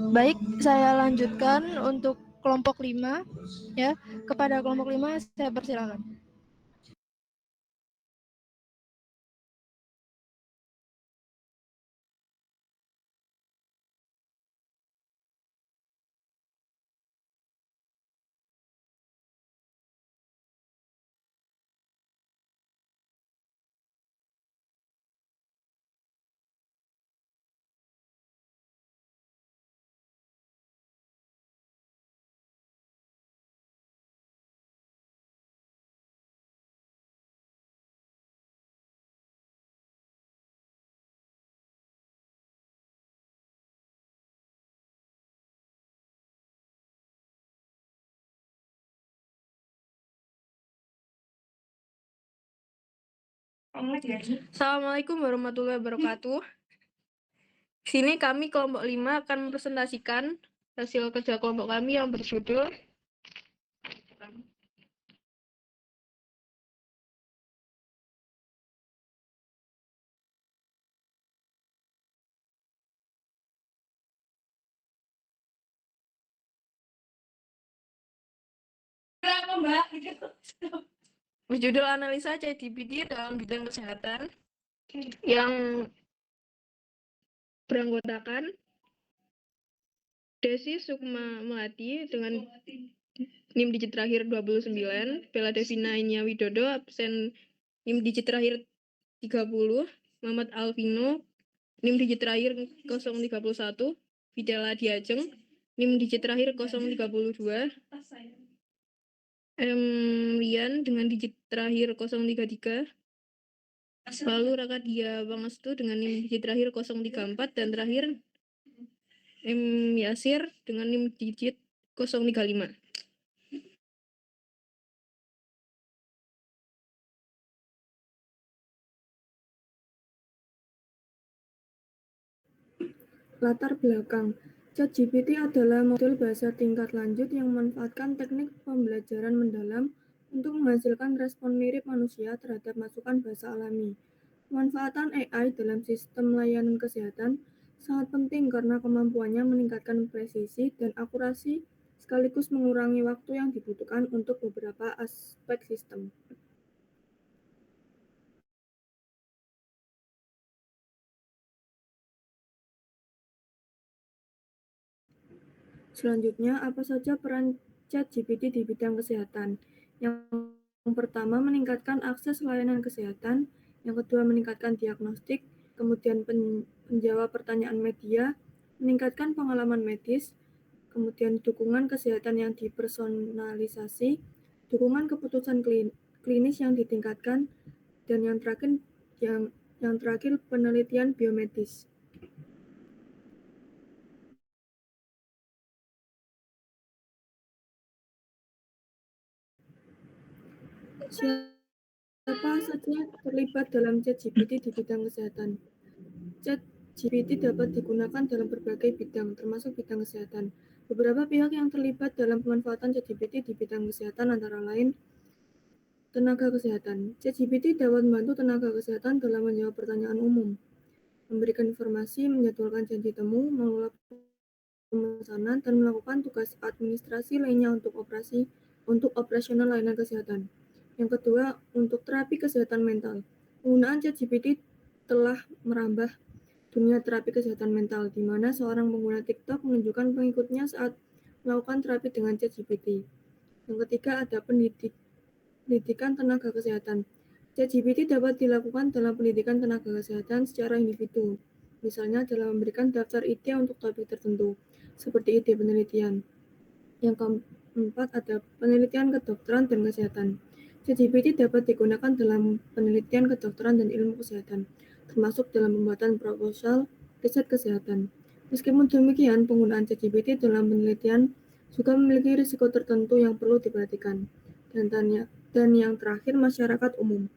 Baik, saya lanjutkan untuk kelompok 5 ya. Kepada kelompok 5 saya persilakan. Assalamualaikum warahmatullahi wabarakatuh. Di sini kami kelompok 5 akan mempresentasikan hasil kerja kelompok kami yang berjudul analisa ChatGPT dalam bidang kesehatan yang beranggotakan Desi Sukma Melati dengan NIM digit terakhir 29, Bella Devina Inia Widodo absen NIM digit terakhir 30, Muhammad Alvino NIM digit terakhir 031, Videla Diajeng NIM digit terakhir 032, Lian dengan digit terakhir 033, lalu Raka Dia Wangestu dengan NIM digit terakhir 034, dan terakhir Yasir dengan NIM digit 035. Latar belakang. ChatGPT adalah model bahasa tingkat lanjut yang memanfaatkan teknik pembelajaran mendalam untuk menghasilkan respon mirip manusia terhadap masukan bahasa alami. Pemanfaatan AI dalam sistem layanan kesehatan sangat penting karena kemampuannya meningkatkan presisi dan akurasi sekaligus mengurangi waktu yang dibutuhkan untuk beberapa aspek sistem. Selanjutnya, apa saja peran ChatGPT di bidang kesehatan? Yang pertama, meningkatkan akses layanan kesehatan. Yang kedua, meningkatkan diagnostik. Kemudian menjawab pertanyaan media, meningkatkan pengalaman medis. Kemudian dukungan kesehatan yang dipersonalisasi, dukungan keputusan klinis yang ditingkatkan, dan yang terakhir penelitian biomedis. Siapa saja terlibat dalam ChatGPT di bidang kesehatan? ChatGPT dapat digunakan dalam berbagai bidang, termasuk bidang kesehatan. Beberapa pihak yang terlibat dalam pemanfaatan ChatGPT di bidang kesehatan antara lain tenaga kesehatan. ChatGPT dapat membantu tenaga kesehatan dalam menjawab pertanyaan umum, memberikan informasi, menjadwalkan janji temu, mengelola pemesanan, dan melakukan tugas administrasi lainnya untuk operasional layanan kesehatan. Yang kedua, untuk terapi kesehatan mental. Penggunaan ChatGPT telah merambah dunia terapi kesehatan mental, di mana seorang pengguna TikTok menunjukkan pengikutnya saat melakukan terapi dengan ChatGPT. Yang ketiga, ada pendidikan tenaga kesehatan. ChatGPT dapat dilakukan dalam pendidikan tenaga kesehatan secara individu, misalnya dalam memberikan daftar ide untuk topik tertentu, seperti ide penelitian. Yang keempat, ada penelitian kedokteran dan kesehatan. ChatGPT dapat digunakan dalam penelitian kedokteran dan ilmu kesehatan, termasuk dalam pembuatan proposal riset kesehatan. Meskipun demikian, penggunaan ChatGPT dalam penelitian juga memiliki risiko tertentu yang perlu diperhatikan. Dan yang terakhir, masyarakat umum.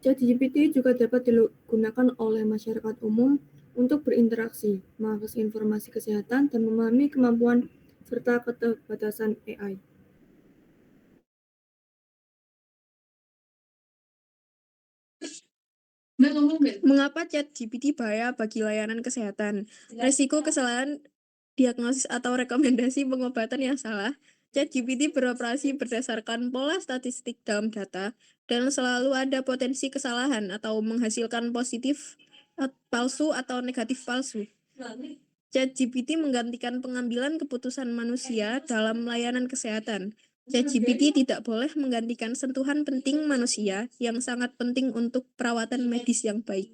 ChatGPT juga dapat digunakan oleh masyarakat umum untuk berinteraksi, mengakses informasi kesehatan, dan memahami kemampuan serta keterbatasan AI. Mengapa ChatGPT bahaya bagi layanan kesehatan? Risiko kesalahan diagnosis atau rekomendasi pengobatan yang salah, ChatGPT beroperasi berdasarkan pola statistik dalam data dan selalu ada potensi kesalahan atau menghasilkan positif palsu atau negatif palsu. ChatGPT menggantikan pengambilan keputusan manusia dalam layanan kesehatan. ChatGPT tidak boleh menggantikan sentuhan penting manusia yang sangat penting untuk perawatan medis yang baik.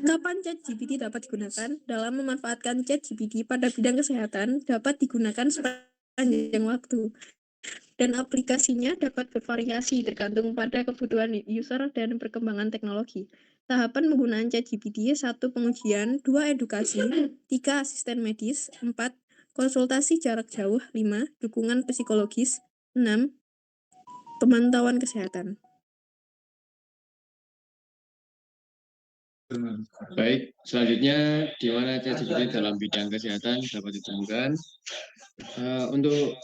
Kapan ChatGPT dapat digunakan? Dalam memanfaatkan ChatGPT pada bidang kesehatan dapat digunakan sepanjang waktu, dan aplikasinya dapat bervariasi tergantung pada kebutuhan user dan perkembangan teknologi. Tahapan penggunaan ChatGPT: 1. Pengujian, 2. Edukasi, 3. Asisten medis, 4. Konsultasi jarak jauh, 5. Dukungan psikologis, 6. Pemantauan kesehatan. Baik, selanjutnya di mana ChatGPT dalam bidang kesehatan dapat ditemukan. Untuk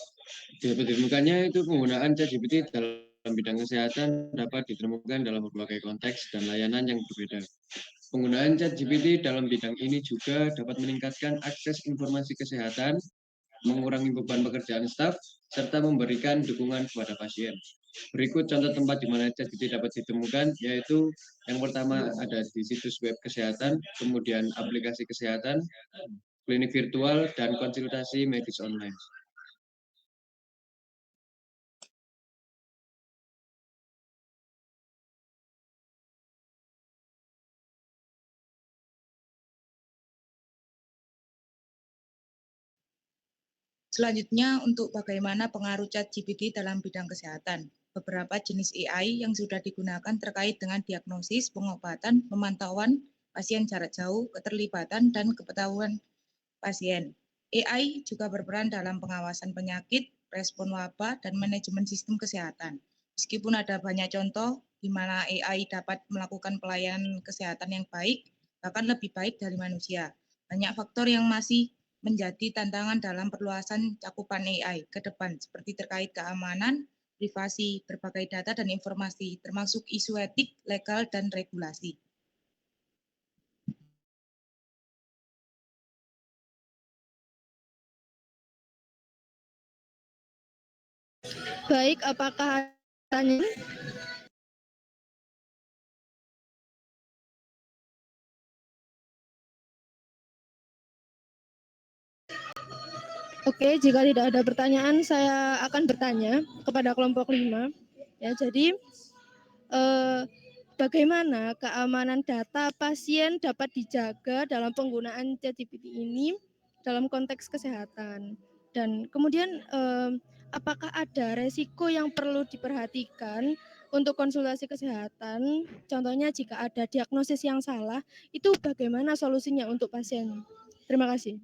dapat ditemukannya itu penggunaan ChatGPT dalam bidang kesehatan dapat ditemukan dalam berbagai konteks dan layanan yang berbeda. Penggunaan ChatGPT dalam bidang ini juga dapat meningkatkan akses informasi kesehatan, mengurangi beban pekerjaan staf, serta memberikan dukungan kepada pasien. Berikut contoh tempat di mana ChatGPT dapat ditemukan, yaitu yang pertama ada di situs web kesehatan, kemudian aplikasi kesehatan, klinik virtual, dan konsultasi medis online. Selanjutnya, untuk bagaimana pengaruh ChatGPT dalam bidang kesehatan. Beberapa jenis AI yang sudah digunakan terkait dengan diagnosis, pengobatan, pemantauan pasien jarak jauh, keterlibatan, dan kepengetahuan pasien. AI juga berperan dalam pengawasan penyakit, respon wabah, dan manajemen sistem kesehatan. Meskipun ada banyak contoh di mana AI dapat melakukan pelayanan kesehatan yang baik, bahkan lebih baik dari manusia. Banyak faktor yang masih menjadi tantangan dalam perluasan cakupan AI ke depan, seperti terkait keamanan, privasi, berbagai data dan informasi, termasuk isu etik, legal, dan regulasi. Baik, apakah tanya? Oke, jika tidak ada pertanyaan, saya akan bertanya kepada kelompok 5. Ya, jadi bagaimana keamanan data pasien dapat dijaga dalam penggunaan ChatGPT ini dalam konteks kesehatan? Dan kemudian apakah ada resiko yang perlu diperhatikan untuk konsultasi kesehatan? Contohnya jika ada diagnosis yang salah, itu bagaimana solusinya untuk pasien? Terima kasih.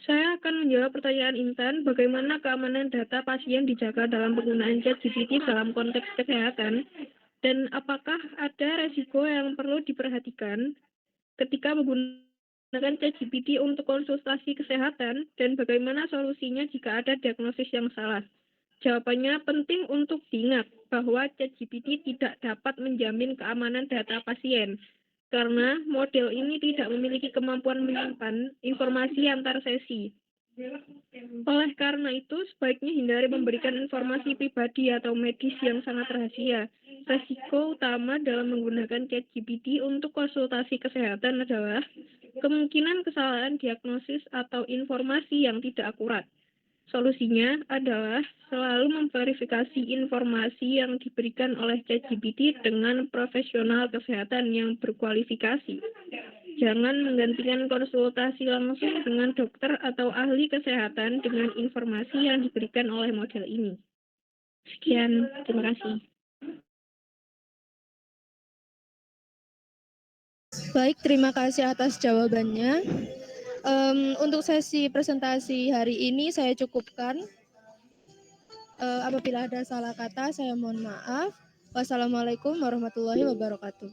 Saya akan menjawab pertanyaan Intan, bagaimana keamanan data pasien dijaga dalam penggunaan ChatGPT dalam konteks kesehatan, dan apakah ada resiko yang perlu diperhatikan ketika menggunakan ChatGPT untuk konsultasi kesehatan, dan bagaimana solusinya jika ada diagnosis yang salah. Jawabannya, penting untuk diingat bahwa ChatGPT tidak dapat menjamin keamanan data pasien, karena model ini tidak memiliki kemampuan menyimpan informasi antar sesi. Oleh karena itu, sebaiknya hindari memberikan informasi pribadi atau medis yang sangat rahasia. Resiko utama dalam menggunakan ChatGPT untuk konsultasi kesehatan adalah kemungkinan kesalahan diagnosis atau informasi yang tidak akurat. Solusinya adalah selalu memverifikasi informasi yang diberikan oleh ChatGPT dengan profesional kesehatan yang berkualifikasi. Jangan menggantikan konsultasi langsung dengan dokter atau ahli kesehatan dengan informasi yang diberikan oleh model ini. Sekian, terima kasih. Baik, terima kasih atas jawabannya. Untuk sesi presentasi hari ini saya cukupkan. Apabila ada salah kata, saya mohon maaf. Wassalamualaikum warahmatullahi wabarakatuh.